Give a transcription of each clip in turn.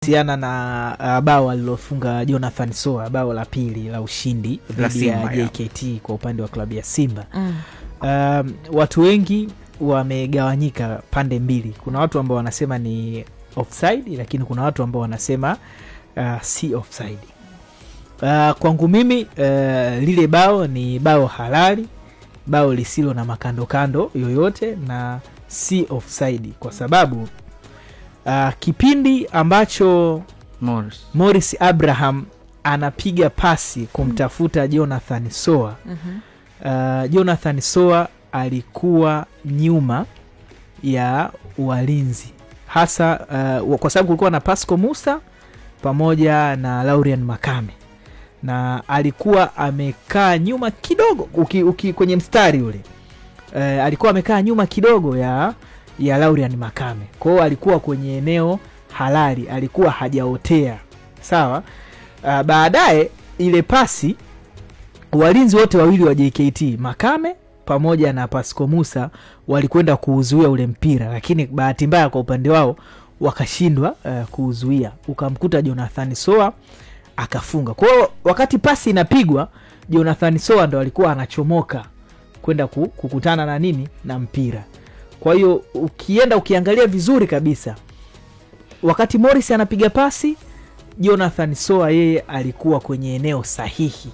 Siana na bao alilofunga Jonathan Soa, bao la pili la ushindi dhidi ya JKT kwa upande wa klabu ya Simba. Watu wengi wamegawanyika pande mbili. Kuna watu ambao wanasema ni offside, lakini kuna watu ambao wanasema si offside. Kwangu mimi lile bao ni bao halali, bao lisilo na makando kando yoyote, na si offside kwa sababu kipindi ambacho Morris Abraham anapiga pasi kumtafuta Jonathan Soa, Jonathan Soa alikuwa nyuma ya walinzi, hasa kwa sababu kulikuwa na Pasco Musa pamoja na Laurian Makame, na alikuwa amekaa nyuma kidogo kwenye mstari ule, alikuwa amekaa nyuma kidogo ya Laurian Makame. Kwa hiyo alikuwa kwenye eneo halali, alikuwa hajaotea. Sawa. Baadaye ile pasi, walinzi wote wawili wa JKT, Makame pamoja na Pasco Musa, walikwenda kuuzuia ule mpira, lakini bahati mbaya kwa upande wao wakashindwa kuuzuia. Ukamkuta Jonathan Soa akafunga. Kwa hiyo wakati pasi inapigwa, Jonathan Soa ndo alikuwa anachomoka kwenda kukutana na nini, na mpira. Kwa hiyo ukiangalia vizuri kabisa, wakati Morris anapiga pasi, Jonathan Soa yeye alikuwa kwenye eneo sahihi.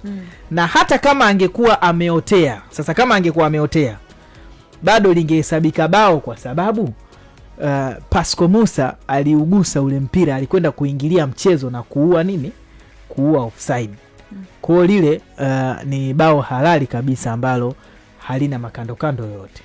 Na hata kama angekuwa ameotea, sasa kama angekuwa ameotea, bado lingehesabika bao, kwa sababu Pasco Musa aliugusa ule mpira, alikwenda kuingilia mchezo na kuua offside. Kwa hiyo lile ni bao halali kabisa ambalo halina makando kando yoyote.